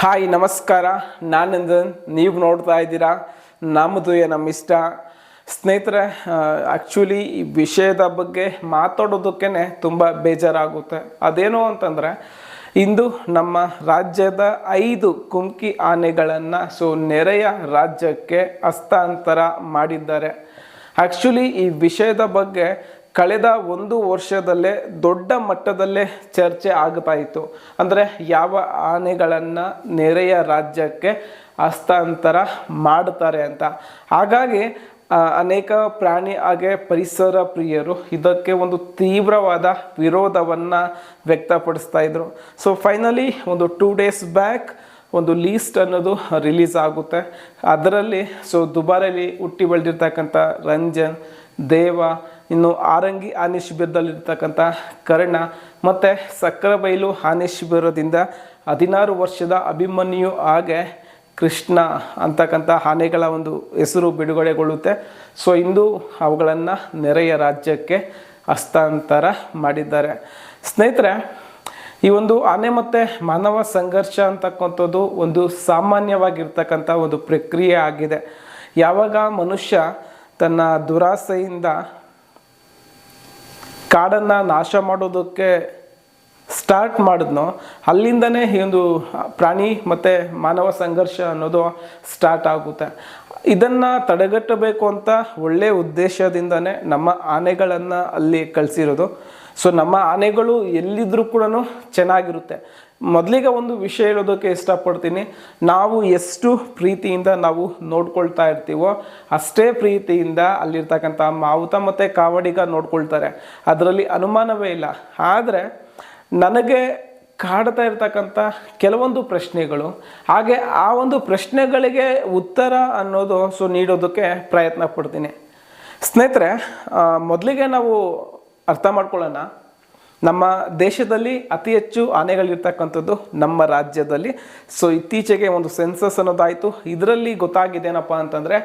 Hi ನಮಸ್ಕಾರ, ನಾನು ನಂದನ್. ನೀವು ನೋಡ್ತಾ ಇದ್ದೀರಾ ನಮ್ಮದು ನಮ್ಮ ಇಷ್ಟ. ಸ್ನೇಹಿತರೆ, ಆ್ಯಕ್ಚುಲಿ ಈ ವಿಷಯದ ಬಗ್ಗೆ ಮಾತಾಡೋದಕ್ಕೇ ತುಂಬ ಬೇಜಾರಾಗುತ್ತೆ. ಅದೇನು ಅಂತಂದರೆ, ಇಂದು ನಮ್ಮ ರಾಜ್ಯದ 5 ಕುಮ್ಕಿ ಆನೆಗಳನ್ನು ನೆರೆಯ ರಾಜ್ಯಕ್ಕೆ ಹಸ್ತಾಂತರ ಮಾಡಿದ್ದಾರೆ. ಆ್ಯಕ್ಚುಲಿ ಈ ವಿಷಯದ ಬಗ್ಗೆ ಕಳೆದ 1 ವರ್ಷದಲ್ಲೇ ದೊಡ್ಡ ಮಟ್ಟದಲ್ಲೇ ಚರ್ಚೆ ಆಗ್ತಾ ಇತ್ತು. ಅಂದರೆ ಯಾವ ಆನೆಗಳನ್ನು ನೆರೆಯ ರಾಜ್ಯಕ್ಕೆ ಹಸ್ತಾಂತರ ಮಾಡ್ತಾರೆ ಅಂತ. ಹಾಗಾಗಿ ಅನೇಕ ಪ್ರಾಣಿ ಹಾಗೆ ಪರಿಸರ ಪ್ರಿಯರು ಇದಕ್ಕೆ ಒಂದು ತೀವ್ರವಾದ ವಿರೋಧವನ್ನು ವ್ಯಕ್ತಪಡಿಸ್ತಾ ಇದ್ರು. ಫೈನಲಿ ಒಂದು 2 ಡೇಸ್ ಬ್ಯಾಕ್ ಒಂದು ಲೀಸ್ಟ್ ಅನ್ನೋದು ರಿಲೀಸ್ ಆಗುತ್ತೆ. ಅದರಲ್ಲಿ ದುಬಾರಲ್ಲಿ ಹುಟ್ಟಿ ಬೆಳೆದಿರ್ತಕ್ಕಂಥ ರಂಜನ್, ದೇವ, ಇನ್ನು ಆರಂಗಿ ಆನೆ ಶಿಬಿರದಲ್ಲಿರ್ತಕ್ಕಂಥ ಕರ್ಣ ಮತ್ತು ಸಕ್ಕರೆಬೈಲು ಆನೆ ಶಿಬಿರದಿಂದ 16 ವರ್ಷದ ಅಭಿಮನ್ಯು ಹಾಗೆ ಕೃಷ್ಣ ಅಂತಕ್ಕಂಥ ಆನೆಗಳ ಒಂದು ಹೆಸರು ಬಿಡುಗಡೆಗೊಳ್ಳುತ್ತೆ. ಇಂದು ಅವುಗಳನ್ನು ನೆರೆಯ ರಾಜ್ಯಕ್ಕೆ ಹಸ್ತಾಂತರ ಮಾಡಿದ್ದಾರೆ. ಸ್ನೇಹಿತರೆ, ಈ ಒಂದು ಆನೆ ಮತ್ತು ಮಾನವ ಸಂಘರ್ಷ ಅಂತಕ್ಕಂಥದ್ದು ಒಂದು ಸಾಮಾನ್ಯವಾಗಿರ್ತಕ್ಕಂಥ ಒಂದು ಪ್ರಕ್ರಿಯೆ ಆಗಿದೆ. ಯಾವಾಗ ಮನುಷ್ಯ ತನ್ನ ದುರಾಸೆಯಿಂದ ಕಾಡನ್ನು ನಾಶ ಮಾಡೋದಕ್ಕೆ ಸ್ಟಾರ್ಟ್ ಮಾಡಿದ್ನೋ ಅಲ್ಲಿಂದನೇ ಈ ಒಂದು ಪ್ರಾಣಿ ಮತ್ತು ಮಾನವ ಸಂಘರ್ಷ ಅನ್ನೋದು ಸ್ಟಾರ್ಟ್ ಆಗುತ್ತೆ. ಇದನ್ನು ತಡೆಗಟ್ಟಬೇಕು ಅಂತ ಒಳ್ಳೆಯ ಉದ್ದೇಶದಿಂದನೇ ನಮ್ಮ ಆನೆಗಳನ್ನು ಅಲ್ಲಿ ಕಳಿಸಿರೋದು. ನಮ್ಮ ಆನೆಗಳು ಎಲ್ಲಿದ್ದರೂ ಕೂಡ ಚೆನ್ನಾಗಿರುತ್ತೆ. ಮೊದಲಿಗೆ ಒಂದು ವಿಷಯ ಹೇಳೋದಕ್ಕೆ ಇಷ್ಟಪಡ್ತೀನಿ. ನಾವು ಎಷ್ಟು ಪ್ರೀತಿಯಿಂದ ನಾವು ನೋಡ್ಕೊಳ್ತಾ ಇರ್ತೀವೋ ಅಷ್ಟೇ ಪ್ರೀತಿಯಿಂದ ಅಲ್ಲಿರ್ತಕ್ಕಂಥ ಮಾವುತ ಮತ್ತು ಕಾವಡಿಗ ನೋಡ್ಕೊಳ್ತಾರೆ, ಅದರಲ್ಲಿ ಅನುಮಾನವೇ ಇಲ್ಲ. ಆದರೆ ನನಗೆ ಕಾಡ್ತಾ ಇರ್ತಕ್ಕಂಥ ಕೆಲವೊಂದು ಪ್ರಶ್ನೆಗಳು, ಹಾಗೆ ಆ ಒಂದು ಪ್ರಶ್ನೆಗಳಿಗೆ ಉತ್ತರ ಅನ್ನೋದು ನೀಡೋದಕ್ಕೆ ಪ್ರಯತ್ನ ಪಡ್ತೀನಿ. ಸ್ನೇಹಿತರೆ, ಮೊದಲಿಗೆ ನಾವು ಅರ್ಥ ಮಾಡ್ಕೊಳ್ಳೋಣ. ನಮ್ಮ ದೇಶದಲ್ಲಿ ಅತಿ ಹೆಚ್ಚು ಆನೆಗಳಿರ್ತಕ್ಕಂಥದ್ದು ನಮ್ಮ ರಾಜ್ಯದಲ್ಲಿ. ಇತ್ತೀಚೆಗೆ ಒಂದು ಸೆನ್ಸಸ್ ಅನ್ನೋದಾಯಿತು. ಇದರಲ್ಲಿ ಗೊತ್ತಾಗಿದ್ದೇನಪ್ಪ ಅಂತಂದರೆ,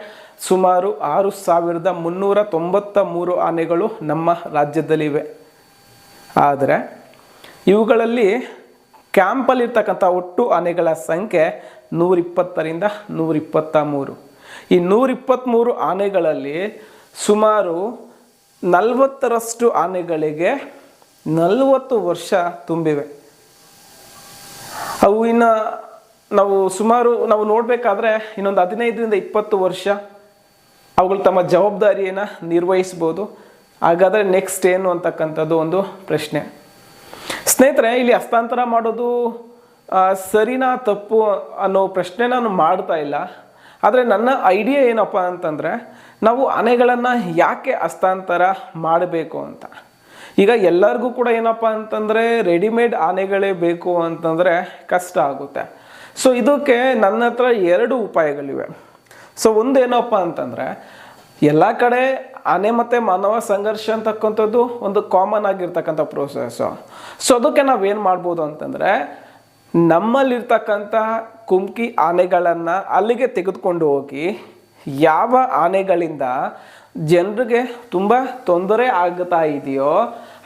ಸುಮಾರು 6393 ಆನೆಗಳು ನಮ್ಮ ರಾಜ್ಯದಲ್ಲಿವೆ. ಆದರೆ ಇವುಗಳಲ್ಲಿ ಕ್ಯಾಂಪಲ್ಲಿರ್ತಕ್ಕಂಥ ಒಟ್ಟು ಆನೆಗಳ ಸಂಖ್ಯೆ 120ರಿಂದ 123. ಈ 123 ಆನೆಗಳಲ್ಲಿ ಸುಮಾರು 40ರಷ್ಟು ಆನೆಗಳಿಗೆ 40 ವರ್ಷ ತುಂಬಿವೆ. ಅವು ಇನ್ನು ನಾವು ನೋಡಬೇಕಾದ್ರೆ ಇನ್ನೊಂದು 15ರಿಂದ 20 ವರ್ಷ ಅವುಗಳು ತಮ್ಮ ಜವಾಬ್ದಾರಿಯನ್ನು ನಿರ್ವಹಿಸ್ಬೋದು. ಹಾಗಾದರೆ ನೆಕ್ಸ್ಟ್ ಏನು ಅಂತಕ್ಕಂಥದ್ದು ಒಂದು ಪ್ರಶ್ನೆ. ಸ್ನೇಹಿತರೆ, ಇಲ್ಲಿ ಹಸ್ತಾಂತರ ಮಾಡೋದು ಸರಿನಾ ತಪ್ಪು ಅನ್ನೋ ಪ್ರಶ್ನೆ ನಾನು ಮಾಡ್ತಾ ಇಲ್ಲ. ಆದರೆ ನನ್ನ ಐಡಿಯಾ ಏನಪ್ಪ ಅಂತಂದರೆ, ನಾವು ಆನೆಗಳನ್ನು ಯಾಕೆ ಹಸ್ತಾಂತರ ಮಾಡಬೇಕು ಅಂತ. ಈಗ ಎಲ್ಲರಿಗೂ ಕೂಡ ಏನಪ್ಪ ಅಂತಂದರೆ ರೆಡಿಮೇಡ್ ಆನೆಗಳೇ ಬೇಕು ಅಂತಂದರೆ ಕಷ್ಟ ಆಗುತ್ತೆ. ಇದಕ್ಕೆ ನನ್ನ ಹತ್ರ 2 ಉಪಾಯಗಳಿವೆ. ಒಂದೇನಪ್ಪ ಅಂತಂದರೆ, ಎಲ್ಲ ಕಡೆ ಆನೆ ಮತ್ತು ಮಾನವ ಸಂಘರ್ಷ ಅಂತಕ್ಕಂಥದ್ದು ಒಂದು ಕಾಮನ್ ಆಗಿರ್ತಕ್ಕಂಥ ಪ್ರೋಸೆಸ್ಸು. ಅದಕ್ಕೆ ನಾವೇನು ಮಾಡ್ಬೋದು ಅಂತಂದರೆ, ನಮ್ಮಲ್ಲಿರ್ತಕ್ಕಂಥ ಕುಮ್ಕಿ ಆನೆಗಳನ್ನು ಅಲ್ಲಿಗೆ ತೆಗೆದುಕೊಂಡು ಹೋಗಿ ಯಾವ ಆನೆಗಳಿಂದ ಜನರಿಗೆ ತುಂಬ ತೊಂದರೆ ಆಗ್ತಾ ಇದೆಯೋ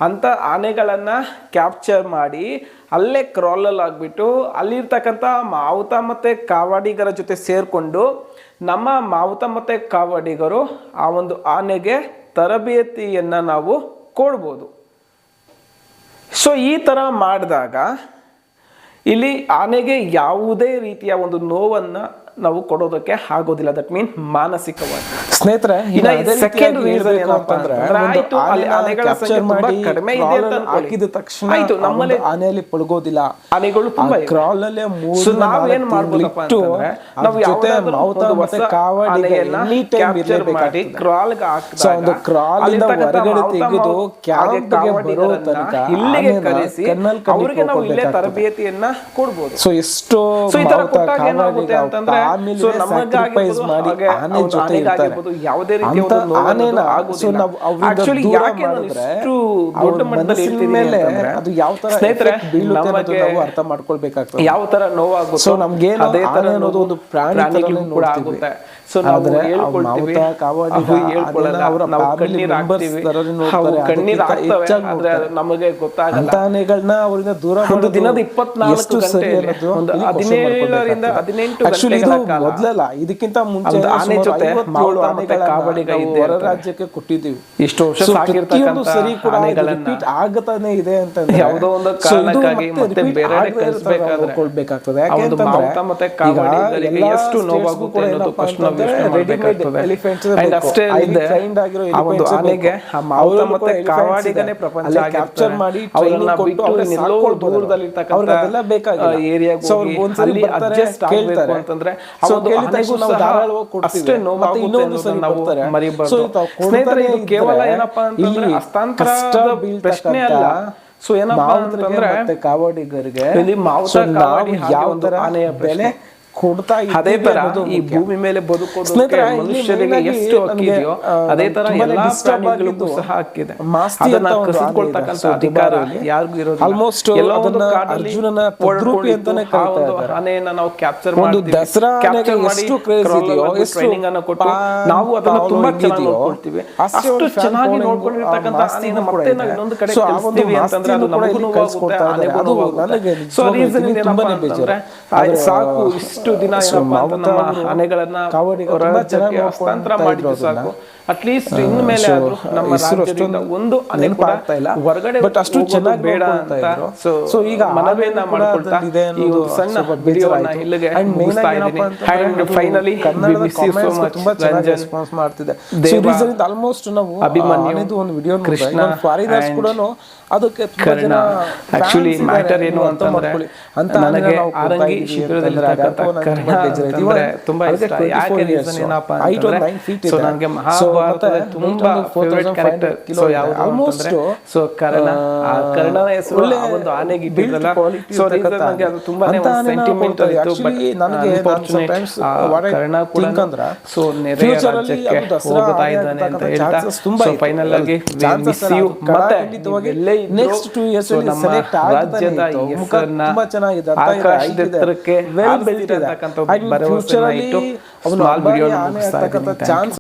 ಅಂಥ ಆನೆಗಳನ್ನು ಕ್ಯಾಪ್ಚರ್ ಮಾಡಿ ಅಲ್ಲೇ ಕ್ರಾಲಲ್ಲಿ ಆಗಿಬಿಟ್ಟು ಅಲ್ಲಿರ್ತಕ್ಕಂಥ ಮಾವುತ ಮತ್ತು ಕಾವಾಡಿಗರ ಜೊತೆ ಸೇರಿಕೊಂಡು ನಮ್ಮ ಮಾವುತ ಮತ್ತು ಕಾವಾಡಿಗರು ಆ ಒಂದು ಆನೆಗೆ ತರಬೇತಿಯನ್ನು ನಾವು ಕೊಡ್ಬೋದು. ಈ ಥರ ಮಾಡಿದಾಗ ಇಲ್ಲಿ ಆನೆಗೆ ಯಾವುದೇ ರೀತಿಯ ಒಂದು ನೋವನ್ನು ನಾವು ಕೊಡೋದಕ್ಕೆ ಆಗೋದಿಲ್ಲ. ದಟ್ ಮೀನ್ ಮಾನಸಿಕವಾಗಿ. ಸ್ನೇಹಿತರೆ, ಸೆಕೆಂಡ್ ರೀಸನ್ ಏನಪ್ಪ ಅಂದ್ರೆ, ಕಡಿಮೆ ಇದೆ ಅಂತ ಹಾಕಿದ ತಕ್ಷಣ ನಮ್ಮಲ್ಲಿ ಆನೆಯಲ್ಲಿ ಪಳಗೋದಿಲ್ಲ. ಆನೆಗಳು ತುಂಬಾ ಕ್ರಾಲಲ್ಲೇ ನಾವೇನ್ ಮಾಡ್ಬೋದಪ್ಪ ಅಂತಂದ್ರೆ, ನಾವು ಜೊತೆ ಮಾವುತ ಮತ್ತೆ ಕಾವಡಿಗೆಲ್ಲ ಮಾಡಿ ಕ್ರಾಲ್ಗೆ ಹಾಕಿದಾಗ ಕ್ರಾಲಿಂದ ಹೊರಗಡೆ ತೆಗೆದು ಕ್ಯಾಂಪ್ಗೆ ಬರೋ ತನಕ ಇಲ್ಲಿಗೆ ಕರೆಸಿ ಅವರಿಗೆ ನಾವು ಇಲ್ಲೇ ತರಬೇತಿಯನ್ನ ಕೊಡ್ಬೋದು. ಎಷ್ಟೋ ಮಾವುತ ಕಾವಡಿಗ ಅಂತಂದ್ರೆ ಸ್ಯಾಕ್ರಿಫೈಸ್ ಮಾಡಿ ಆನೆ ಜೊತೆ ಇರ್ತಾರೆ. ಯಾವುದೇ ರೀತಿಯ ಒಂದು ಆನೆನ ಆಕ್ಚುಲಿ ಯಾಕೆ ಇಷ್ಟು ದೊಡ್ಡ ಮಟ್ಟದಲ್ಲಿ ಮೇಲೆ ಅದು ಯಾವ ತರ ಬೀಳುತ್ತೆ ಅನ್ನೋದು ನಾವು ಅರ್ಥ ಮಾಡ್ಕೊಳ್ಬೇಕಾಗ್ತದೆ. ಯಾವ ತರ ನೋವಾಗುತ್ತೆ, ನಮ್ಗೆ ಅದೇ ತರ ಅನ್ನೋದು ಒಂದು ಪ್ರಾಣಿಗಳು ಕೂಡ ಆಗುತ್ತೆ. ಸೊ ನಾವು ಆದ್ರೆ ಹೇಳ್ಕೊಳ್ತೀವಿ, ಮಾವುತ, ಕಾವಾಡಿ, ಅವು ಹೇಳ್ಕೊಳ್ಳಲ್ಲ, ಅವರ ನಾವು family ಕಣ್ಣೀರ್ members ಹಾಕ್ತೀವಿ, ತರನೇ ಅವು ನೋಡ್ತಾರೆ, ಕಣ್ಣೀರ್ ಅದಕ್ಕಿಂತ ಹಾಕ್ತವೆ, ಹೆಚ್ಚಾಗಿ ಆದ್ರೆ ಅದು ನಮಗೆ ಗೊತ್ತಾಗಲ್ಲ. ಅಂತ ಆನೆಗಳನ್ನ ಅವರಿಂದ ದೂರ ಒಂದು ಮಾಡೋದು ದಿನದ 24 ಎಷ್ಟು ಸರಿ ಗಂಟೆಯಲ್ಲಿ ಅನ್ನೋದು ಒಂದು ಇಲ್ಲಿ question 17ರಿಂದ ಮಾಡ್ಕೊಳ್ಬೇಕಾಗ್ತದೆ. 18 Actually ಗಂಟೆಗಳ ಇದು ಕಾಲ ಮೊದಲಲ್ಲ, ಇದಕ್ಕಿಂತ ಮುಂಚೆ ಒಂದು ಆನೆ ಸುಮಾರು ಜೊತೆ 57 ಮಾವುತ ಮತ್ತೆ ಆನೆಗಳನ್ನ ಕಾವಡಿಗ ನಾವು ಇದ್ದೇ ಹೊರ ಇರ್ತವೆ. ರಾಜ್ಯಕ್ಕೆ ಕೊಟ್ಟಿದ್ದೀವಿ. ಇಷ್ಟು ವರ್ಷ So ಸಾಕಿರ್ತಕ್ಕಂಥ ಸರಿ ಕೂಡ ಆನೆಗಳನ್ನ ರಿಪೀಟ್ ಆಗತಾನೆ ಇದೆ ಅಂತಂದ್ರೆ ಯಾವುದೋ ಒಂದು So ಇದು ಕಾರಣಕ್ಕಾಗಿ ಮತ್ತೆ repeat ಬೇರೆ ಆಗದೇ ಇರೋ ಥರ ಕಳಿಸ್ಬೇಕಾದ್ರೆ ನೋಡ್ಕೊಳ್ಬೇಕಾಗ್ತದೆ. ಆ ಒಂದು ಯಾಕೆಂತಂದ್ರೆ ಮಾವುತ ಮತ್ತೆ ಕಾವಡಿಗರಿಗೆ ಈಗ ಎಷ್ಟು ಎಲ್ಲ ನೋವಾಗುತ್ತೆ states ಅನ್ನೋದು ಕೂಡ ಫಸ್ಟ್ ನಾವು ಏನಪ್ಪಾ ಯೋಚನೆ ಅಂತಂದ್ರೆ ಮಾಡಬೇಕಾಗ್ತದೆ. elephants And ಬೇಕು. ಅಷ್ಟೇ highly ಅಲ್ಲದೆ trained ಆಗಿರೋ ಆ ಒಂದು elephants ಆನೆಗೆ ಬೇಕು. ಆ ಮಾವುತ ಅವ್ರಲ್ಲೂ ಮತ್ತೆ ಕೂಡ ಕಾವಾಡಿಗನೇ elephants ಪ್ರಪಂಚ ಅಲ್ಲಿ ಆಗಿರ್ತಾರೆ. capture ಮಾಡಿ ಅವ್ರನ್ನ training ಕೊಟ್ಟು ಬಿಟ್ಟು ಅವ್ರನ್ನ ಎಲ್ಲೋ ಸಾಕ್ಕೊಳ್ಬೋದು. ದೂರದಲ್ಲಿರ್ತಕ್ಕಂಥ ಅವ್ರಿಗೆ ಅದೆಲ್ಲ ಬೇಕಾಗಿಲ್ಲ. ಏರಿಯಾಗೆ So ಅವ್ರು ಹೋಗಿ ಒಂದ್ಸರಿ ಅಲ್ಲಿ ಬರ್ತಾರೆ, ಅಡ್ಜಸ್ಟ್ ಆಗಬೇಕು ಕೇಳ್ತಾರೆ. ಅಂತಂದ್ರೆ So ಆ ಒಂದು ಕೇಳಿದ ಆನೆಗೂ ತಕ್ಷಣ ನಾವು ಸಹ ಧಾರಾಳವಾಗಿ ಕೊಡ್ತೀವಿ. ಅಷ್ಟೇ ಮತ್ತೆ ನೋವಾಗುತ್ತೆ ಇನ್ನೊಂದು ಸರಿ ಅನ್ನೋದನ್ನ ನಾವು ಬರ್ತಾರೆ. ಮರಿಬಾರ್ದು. So ಇದು ಸ್ನೇಹಿತರೆ, ಇದು ಕೊಡ್ತಾನೆ ಕೇವಲ ಇದ್ರೆ ಏನಪ್ಪಾ ಅಂತಂದ್ರೆ ಇಲ್ಲಿ ಹಸ್ತಾಂತರದ ಕಷ್ಟ ಪ್ರಶ್ನೆ ಅಲ್ಲ. ಸೊ ಏನಪ್ಪಾ ಮಾವುತರಿಗೆ ಅಂತಂದ್ರೆ ಮತ್ತೆ ಕಾವಾಡಿಗರಿಗೆ ಇಲ್ಲಿ ಮಾವುತ So ಕಾವಾಡಿ ನಾವು ಹಾಗೆ ಯಾವ ಒಂದು ತರ ಆನೆಯ ಬೆಲೆ ಪ್ರಶ್ನೆ. ಕೊಡ್ತಾ ಅದೇ ಇದ್ದೀವಿ ತರ ಅನ್ನೋದು ಈ ಮುಖ್ಯ. ಭೂಮಿ ಮೇಲೆ ಬದುಕೋದಕ್ಕೆ ಸ್ನೇಹಿತರೆ, ಇಲ್ಲಿ ಮನುಷ್ಯರಿಗೆ main ಆಗಿ ಎಷ್ಟು ಹಕ್ಕಿದೆಯೋ ನಮ್ಗೆ, ಅದೇ ತರ ತುಂಬಾನೇ ಎಲ್ಲಾ disturb ಪ್ರಾಣಿಗಳಿಗೂ ಆಗಿದ್ದು ಸಹ ಹಕ್ಕಿದೆ. ಮಾಸ್ತಿ ಅದನ್ನ ಅಂತ ಒಂದು ಆನೆ ಕಸಿದುಕೊಳ್ತಕ್ಕಂಥ ಇದೆ. So ಅಧಿಕಾರ ದುಬಾರಿಯಲ್ಲಿ ಯಾರಿಗೂ ಇರೋದಿಲ್ಲ. Almost ಎಲ್ಲೋ ಒಂದು ಅದನ್ನ ಕಾಡಲ್ಲಿ ಅರ್ಜುನನ ತದ್ರೂಪಿ ಅಂತಾನೆ ಆ ಕರೀತಾ ಒಂದು ಇದ್ದಾರೆ. ಆನೆಯನ್ನ ನಾವು ಕ್ಯಾಪ್ಚರ್ ಒಂದು ಮಾಡ್ತೀವಿ. ದಸರಾ ಕ್ಯಾಪ್ಚರ್ ಆನೆಗೆ ಮಾಡಿ ಎಷ್ಟು craze ಇದೆಯೋ, ಎಷ್ಟು ಟ್ರೈನಿಂಗ್ ಅನ್ನು ಕೊಟ್ಟು ನಾವು ಅದನ್ನ ಪಾಲು ತುಂಬಾ ಚೆನ್ನಾಗಿ ಇದೆಯೋ, ನೋಡ್ಕೊಳ್ತೀವಿ. ಅಷ್ಟೇ ಅಷ್ಟು ಒಂದು fan ಚೆನ್ನಾಗಿ following ನೋಡ್ಕೊಂಡಿರ್ತಕ್ಕಂಥ ಮಾಸ್ತಿಗೂ ಆನೆಯನ್ನ ಕೂಡ ಮತ್ತೆ ಇದೆ. ನಾವು ಇನ್ನೊಂದು ಕಡೆ So ಆ ಒಂದು ಕಳಿಸ್ತೀವಿ ಅಂತಂದ್ರೆ ಅದು ಮಾಸ್ತಿನೂ ಕೂಡ ನಮಗೂ ಇಲ್ಲಿ ನೋವಾಗುತ್ತೆ, ಕಳ್ಸ್ಕೊಡ್ತಾ ಆನೆಗೂ ಇದ್ದಾರೆ. ಅದು ನೋವಾಗುತ್ತೆ. ನನಗೆ ಸೊ ನಿಜವಾಗ್ಲೂ ರೀಸನ್ ಇದು ಏನಪ್ಪಾ ತುಂಬಾನೇ ಅಂತಂದ್ರೆ ಬೇಜಾರು. ಸಾಕು ಇಷ್ಟು ದಿನ ಏನಪ್ಪಾ ಅಂತ ನಮ್ಮ ಆನೆಗಳನ್ನ ಕಾವಡಿಗ ಹೊರ ತುಂಬಾ ಚೆನ್ನಾಗಿ ರಾಜ್ಯಕ್ಕೆ ಹಸ್ತಾಂತರ ನೋಡ್ಕೊಳ್ತಾ ಮಾಡಿದ್ದು ಇದ್ರು ಸಾಕು. ಅಟ್ಲೀಸ್ಟ್ ಇನ್ಮೇಲೆ So, ಆದ್ರೂ ನಮ್ಮ ಹೆಸರು ರಾಜ್ಯದಿಂದ ಅಷ್ಟೊಂದು ಒಂದು ಆನೆ ಕೂಡ ನೆನಪಾಗ್ತಾ ಇಲ್ಲ. ಹೊರಗಡೆ But ಅಷ್ಟು ಹೋಗೋದು ಚೆನ್ನಾಗಿ ಬೇಡ ನೋಡ್ಕೊಳ್ತಾ ಅಂತ ಇದ್ರು. ಸೊ ಈಗ ಮನವಿಯನ್ನ ಆನೆ ಕೂಡ ಮಾಡ್ಕೊಳ್ತಾ ಅದ್ರಲ್ಲಿದೆ ಈ ಅನ್ನೋದು ಒಂದು ಸಣ್ಣ ಸ್ವಲ್ಪ ವಿಡಿಯೋವನ್ನ ಬೇಜಾರಾಯ್ತು. ಇಲ್ಲಿಗೆ And main ಮುಗಿಸ್ತಾ ಆಗಿ ಇದ್ದೀನಿ. ಏನಪ್ಪಾ ಅಂತಂದ್ರೆ And finally ಕನ್ನಡದ we miss you so comments much, ತುಂಬಾ ಚೆನ್ನಾಗಿ ರಂಜನ್, ರೆಸ್ಪಾನ್ಸ್ ಮಾಡ್ತಿದೆ. ದೇವ, ಆಲ್ಮೋಸ್ಟ್ ನಾವು ಅಭಿಮನ್ಯು, ಆನೆದು ಒಂದು ವಿಡಿಯೋ ಕೃಷ್ಣ ಫಾರಿನರ್ಸ್ and ಕೂಡ ಅದಕ್ಕೆ ತುಂಬಾ ಕರ್ಣ. ಜನ Actually fans matter ಇದ್ದಾರೆ. ಏನು ನೀವು ಅರ್ಥ ಅಂತಂದ್ರೆ ಮಾಡ್ಕೊಳ್ಳಿ. ಅಂತ ನನಗೆ ಆನೆನ ನಾವು ಕೊಡ್ತಾ ಆರಂಗಿ ಇದೀವಿ ಶಿಬಿರದಲ್ಲಿರ್ತಕ್ಕಂಥ ಅಂತಂದ್ರೆ ಕರ್ಣ ತುಂಬಾ ಬೇಜಾರಾಯ್ತು. ಅಂತಂದ್ರೆ ಇವಾಗ ತುಂಬಾ ಅದಕ್ಕೆ ಇಷ್ಟ. 24 ಯಾಕೆ years. ರೀಸನ್ ಏನಪ್ಪಾ Height ಒಂದು ಅಂತಂದ್ರೆ 9 feet ಸೊ ಇದೆ. ನನಗೆ So ಮಹಾಭಾರತದ ಮತ್ತೆ ತುಂಬಾ weight ಒಂದು ಫೇವರೇಟ್ 4500 ಕ್ಯಾರೆಕ್ಟರ್ kilo ಸೊ ಇದೆ. ಯಾವುದು Almost, ಅಂತಂದ್ರೆ ಸೊ ಕರ್ಣ. ಆ ಕರ್ಣನ ಹೆಸರು ಒಳ್ಳೆ ಆ ಒಂದು ಆನೆಗೆ build ಇಟ್ಟಿದ್ರಲ್ಲ. quality ಸೊ ಇರ್ತಕ್ಕಂಥ ನನಗೆ ಅದು ತುಂಬಾನೇ ಅಂತ ಒಂದು ಆನೆನ ಸೆಂಟಿಮೆಂಟಲ್ ಇತ್ತು. ಬಟ್ Actually ನನಗೆ unfortunate sometimes what I Karna ಕೂಡ think ಅಂದ್ರೆ ಸೊ ನೆರೆಯ future ಅಲ್ಲಿ ರಾಜ್ಯಕ್ಕೆ ಅದು ದಸರಾ ಹೋಗ್ತಾ ಆನೆ ಇದ್ದಾನೆ ಅಂತ ಆಗ್ತಕ್ಕಂಥ ಹೇಳ್ತಾ chances ತುಂಬಾ ಸೊ ಇತ್ತು. ಫೈನಲ್ ಆಗಿ Chances ಮಿಸ್ ಯು ಅಲ್ಲ, ಮತ್ತೆ ಖಂಡಿತವಾಗಿ ಎಲ್ಲೇ ಇದ್ರು next 2 years ಸೊ ಅಲ್ಲಿ ನಮ್ಮ select ಆಗ್ತಾನೆ ರಾಜ್ಯದ ಇತ್ತು. ಈ ಮುಖ ಹೆಸರನ್ನ ತುಂಬಾ ಚೆನ್ನಾಗಿದೆ, ಅರ್ಥ ಇದೆ, ಆಕಾಶದ height ಇದೆ. ಎತ್ತರಕ್ಕೆ Well ಹಾರಿಸ್ತೀರ built ಇದೆ. ಅಂತಕ್ಕಂಥ And future ಭರವಸೆಯನ್ನ ಅಲ್ಲಿ ಇಟ್ಟು ಅವನು ಸ್ಮಾಲ್ ಅಂಬಾರಿ ವಿಡಿಯೋನ ಆನೆ ಮುಗಿಸ್ತಾ ಆಗ್ತಕ್ಕಂಥ ಇದ್ದೀನಿ. ಚಾನ್ಸ್